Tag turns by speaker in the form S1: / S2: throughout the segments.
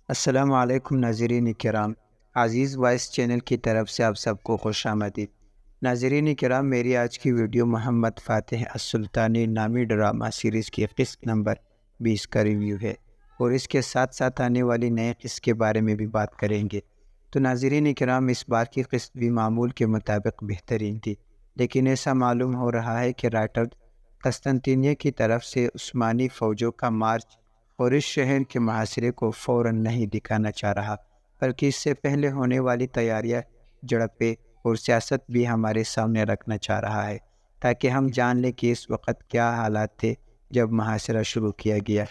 S1: السلام علیکم ناظرین کرام، عزیز وائس چینل کی طرف سے آپ سب کو خوش آمدید۔ ناظرین کرام، میری آج کی ویڈیو محمد فاتح السلطانی نامی ڈرامہ سیریز کی قسط نمبر 20 کا ریویو ہے، اور اس کے ساتھ ساتھ آنے والی نئے قسط کے بارے میں بھی بات کریں گے۔ تو ناظرین کرام، اس بار کی قسط بھی معمول کے مطابق بہترین تھی، لیکن ایسا معلوم ہو رہا ہے کہ رائٹر قسطنطنیہ کی طرف سے عثمانی فوجوں کا مارچ اور اس شہر کے محاصرے کو فوراً نہیں دکھانا چاہ رہا، بلکہ اس سے پہلے ہونے والی تیاریاں، جھڑپیں اور سیاست بھی ہمارے سامنے رکھنا چاہ رہا ہے، تاکہ ہم جان لیں کہ اس وقت کیا حالات تھے جب محاصرہ شروع کیا گیا۔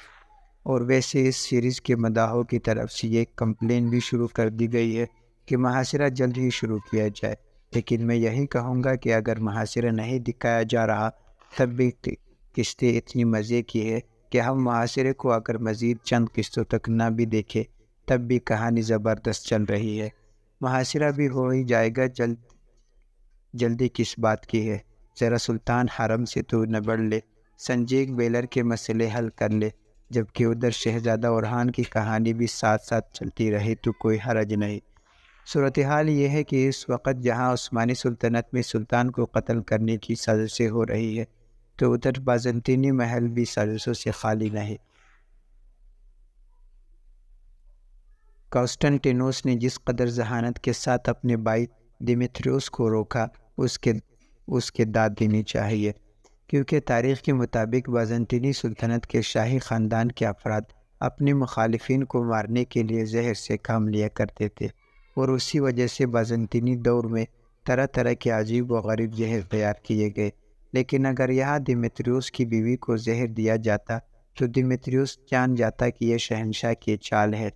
S1: اور ویسے اس سیریز کے مداحوں کی طرف سے یہ کمپلین بھی شروع کر دی گئی ہے کہ محاصرہ جلد ہی شروع کیا جائے، لیکن میں یہی کہوں گا کہ اگر محاصرہ نہیں دکھایا جا رہا تب بھی قسطیں اتنی مزے کی ہے کہ ہم محاصرے کو اگر مزید چند قسطوں تک نہ بھی دیکھیں تب بھی کہانی زبردست چل رہی ہے۔ محاصرہ بھی ہو ہی جائے گا، جلدی کس بات کی ہے؟ ذرا سلطان حرم سے تو نبڑ لے، سنجیک بیلر کے مسئلے حل کر لے، جبکہ ادھر شہزادہ اورحان کی کہانی بھی ساتھ ساتھ چلتی رہے تو کوئی حرج نہیں۔ صورتحال یہ ہے کہ اس وقت جہاں عثمانی سلطنت میں سلطان کو قتل کرنے کی سازشیں ہو رہی ہے، تو ادھر بازنطینی محل بھی سازشوں سے خالی نہیں۔ قسطنطنیوس نے جس قدر ذہانت کے ساتھ اپنے بھائی دیمیتریوس کو روکا، اس کے داد دینی چاہیے، کیونکہ تاریخ کے مطابق بازنطینی سلطنت کے شاہی خاندان کے افراد اپنے مخالفین کو مارنے کے لیے زہر سے کام لیا کرتے تھے، اور اسی وجہ سے بازنطینی دور میں طرح طرح کے عجیب و غریب زہر تیار کیے گئے۔ لیکن اگر یہاں دیمیتریوس کی بیوی کو زہر دیا جاتا تو دیمیتریوس جان جاتا کہ یہ شہنشاہ کی چال ہے،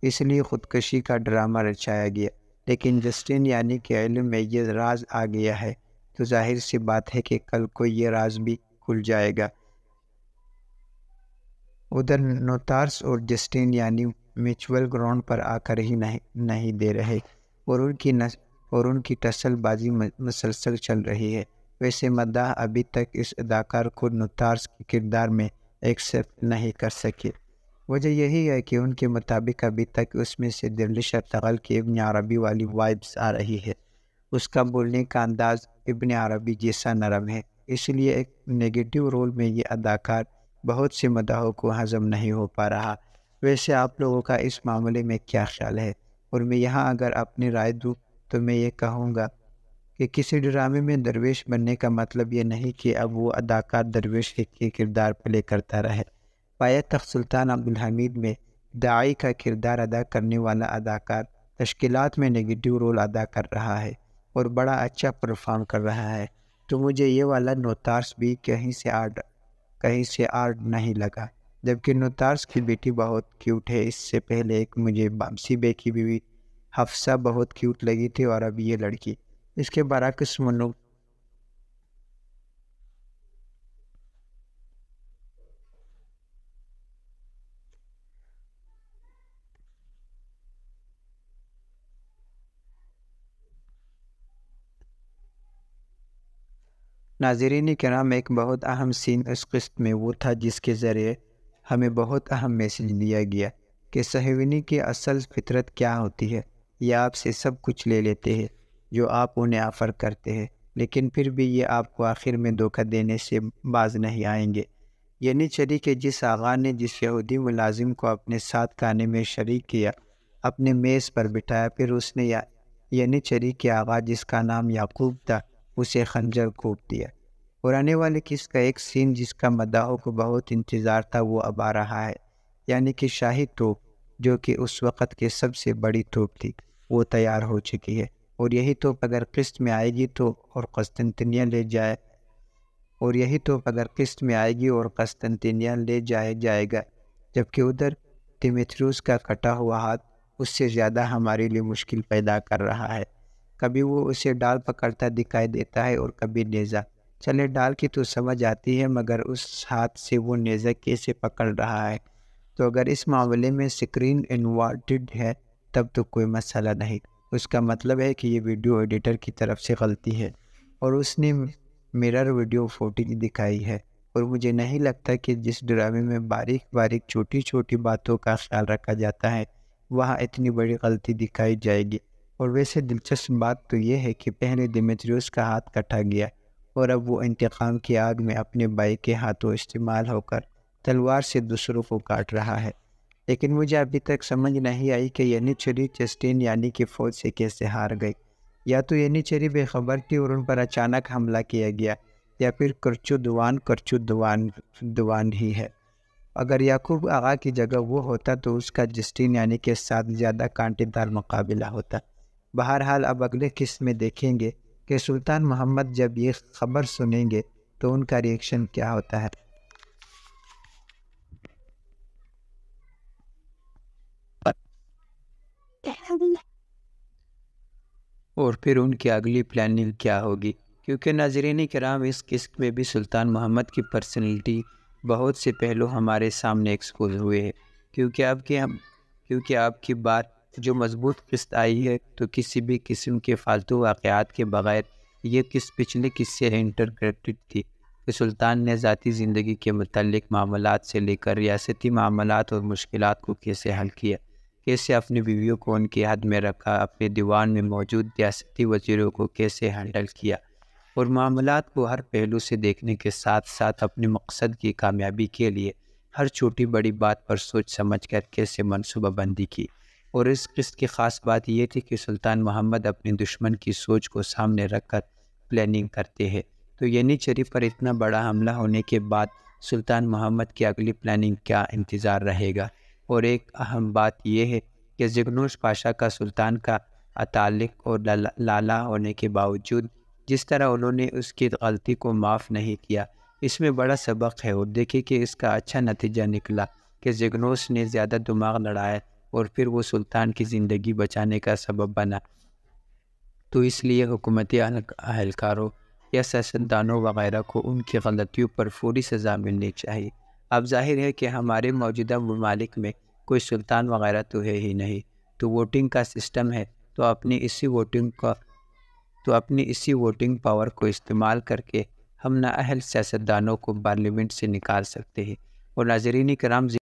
S1: اس لیے خودکشی کا ڈرامہ رچایا گیا۔ لیکن جسٹین یعنی کہ علم میں یہ راز آ گیا ہے تو ظاہر سی بات ہے کہ کل کو یہ راز بھی کھل جائے گا۔ ادھر نوتارس اور جسٹین یعنی میچول گراؤنڈ پر آ کر ہی نہیں دے رہے، اور ان کی ٹسل بازی مسلسل چل رہی ہے۔ ویسے مداح ابھی تک اس اداکار کو نوتارس کے کردار میں ایکسیپٹ نہیں کر سکے۔ وجہ یہی ہے کہ ان کے مطابق ابھی تک اس میں سے دلش ارطغرل کی ابن عربی والی وائبس آ رہی ہے، اس کا بولنے کا انداز ابن عربی جیسا نرم ہے، اس لیے ایک نیگیٹو رول میں یہ اداکار بہت سے مداحوں کو ہضم نہیں ہو پا رہا۔ ویسے آپ لوگوں کا اس معاملے میں کیا خیال ہے؟ اور میں یہاں اگر اپنی رائے دوں تو میں یہ کہوں گا کہ کسی ڈرامے میں درویش بننے کا مطلب یہ نہیں کہ اب وہ اداکار درویش کے کردار پلے کرتا رہے۔ پایہ تخت سلطان عبدالحمید میں داعی کا کردار ادا کرنے والا اداکار تشکیلات میں نیگیٹو رول ادا کر رہا ہے اور بڑا اچھا پرفارم کر رہا ہے، تو مجھے یہ والا نوتارس بھی کہیں سے آرڈ نہیں لگا، جبکہ نوتارس کی بیٹی بہت کیوٹ ہے۔ اس سے پہلے ایک مجھے بامسی بے کی بیوی حفصہ بہت کیوٹ لگی تھی، اور اب یہ لڑکی۔ اس کے برعکس ناظرین کرام، ایک بہت اہم سین اس قسط میں وہ تھا جس کے ذریعے ہمیں بہت اہم میسیج دیا گیا کہ صہیونی کی اصل فطرت کیا ہوتی ہے۔ یہ آپ سے سب کچھ لے لیتے ہیں جو آپ انہیں آفر کرتے ہیں، لیکن پھر بھی یہ آپ کو آخر میں دھوکہ دینے سے باز نہیں آئیں گے۔ یعنی چری کہ جس آقا نے جس یہودی ملازم کو اپنے ساتھ کھانے میں شریک کیا، اپنے میز پر بٹھایا، پھر اس نے یعنی چری کے آقا جس کا نام یعقوب تھا، اسے خنجر کوپ دیا۔ اور آنے والے قسط کا ایک سین جس کا مداحوں کو بہت انتظار تھا وہ اب آ رہا ہے، یعنی کہ شاہی توپ، جو کہ اس وقت کی سب سے بڑی توپ تھی، وہ تیار ہو چکی ہے، اور یہی توپ اگر قسط میں آئے گی تو اور قسطنطنیہ لے جائے گا، جبکہ ادھر دیمیتریوس کا کٹا ہوا ہاتھ اس سے زیادہ ہمارے لیے مشکل پیدا کر رہا ہے۔ کبھی وہ اسے ڈال پکڑتا دکھائی دیتا ہے اور کبھی نیزہ۔ چلے ڈال کی تو سمجھ آتی ہے، مگر اس ہاتھ سے وہ نیزہ کیسے پکڑ رہا ہے؟ تو اگر اس معاملے میں سکرین انورٹڈ ہے تب تو کوئی مسئلہ نہیں، اس کا مطلب ہے کہ یہ ویڈیو ایڈیٹر کی طرف سے غلطی ہے اور اس نے مرر ویڈیو فوٹیج دکھائی ہے۔ اور مجھے نہیں لگتا کہ جس ڈرامے میں باریک چھوٹی چھوٹی باتوں کا خیال رکھا جاتا ہے وہاں اتنی بڑی غلطی دکھائی جائے گی۔ اور ویسے دلچسپ بات تو یہ ہے کہ پہلے دیمیتریوس کا ہاتھ کٹا گیا اور اب وہ انتقام کی آگ میں اپنے بھائی کے ہاتھوں استعمال ہو کر تلوار سے دوسروں کو کاٹ رہا ہے۔ لیکن مجھے ابھی تک سمجھ نہیں آئی کہ ینیچری چسٹین یعنی کہ فوج سے کیسے ہار گئی۔ یا تو ینیچری بے خبر تھی اور ان پر اچانک حملہ کیا گیا، یا پھر کرچو دوان ہی ہے۔ اگر یعقوب آغا کی جگہ وہ ہوتا تو اس کا جسٹین یعنی کے ساتھ زیادہ کانٹے دار مقابلہ ہوتا۔ بہرحال اب اگلے قسط میں دیکھیں گے کہ سلطان محمد جب یہ خبر سنیں گے تو ان کا ریئیکشن کیا ہوتا ہے۔ اور پھر ان کی اگلی پلاننگ کیا ہوگی، کیونکہ ناظرین کرام اس قسط میں بھی سلطان محمد کی پرسنلٹی بہت سے پہلو ہمارے سامنے ایکسپوز ہوئے ہیں۔ کیونکہ آپ کی بات جو مضبوط قسط آئی ہے تو کسی بھی قسم کے فالتو واقعات کے بغیر یہ قسط پچھلے قصے سے انٹرکریٹڈ تھی کہ سلطان نے ذاتی زندگی کے متعلق معاملات سے لے کر ریاستی معاملات اور مشکلات کو کیسے حل کیا، کیسے اپنی بیویوں کو ان کی حد میں رکھا، اپنے دیوان میں موجود ریاستی وزیروں کو کیسے ہینڈل کیا، اور معاملات کو ہر پہلو سے دیکھنے کے ساتھ ساتھ اپنے مقصد کی کامیابی کے لیے ہر چھوٹی بڑی بات پر سوچ سمجھ کر کیسے منصوبہ بندی کی۔ اور اس قسط کی خاص بات یہ تھی کہ سلطان محمد اپنے دشمن کی سوچ کو سامنے رکھ کر پلاننگ کرتے ہیں۔ تو ینیچری پر اتنا بڑا حملہ ہونے کے بعد سلطان محمد کی اگلی پلاننگ کیا انتظار رہے گا۔ اور ایک اہم بات یہ ہے کہ زگنوس پاشا کا سلطان کا تعلق اور لالا ہونے کے باوجود جس طرح انہوں نے اس کی غلطی کو معاف نہیں کیا، اس میں بڑا سبق ہے۔ اور دیکھیں کہ اس کا اچھا نتیجہ نکلا کہ زگنوس نے زیادہ دماغ لڑایا اور پھر وہ سلطان کی زندگی بچانے کا سبب بنا۔ تو اس لیے حکومتی اہلکاروں یا سیاستدانوں وغیرہ کو ان کی غلطیوں پر فوری سزا ملنی چاہیے۔ اب ظاہر ہے کہ ہمارے موجودہ ممالک میں کوئی سلطان وغیرہ تو ہے ہی نہیں، تو ووٹنگ کا سسٹم ہے، تو اپنی اسی ووٹنگ پاور کو استعمال کر کے ہم نااہل سیاستدانوں کو پارلیمنٹ سے نکال سکتے ہیں۔ اور ناظرین کرام،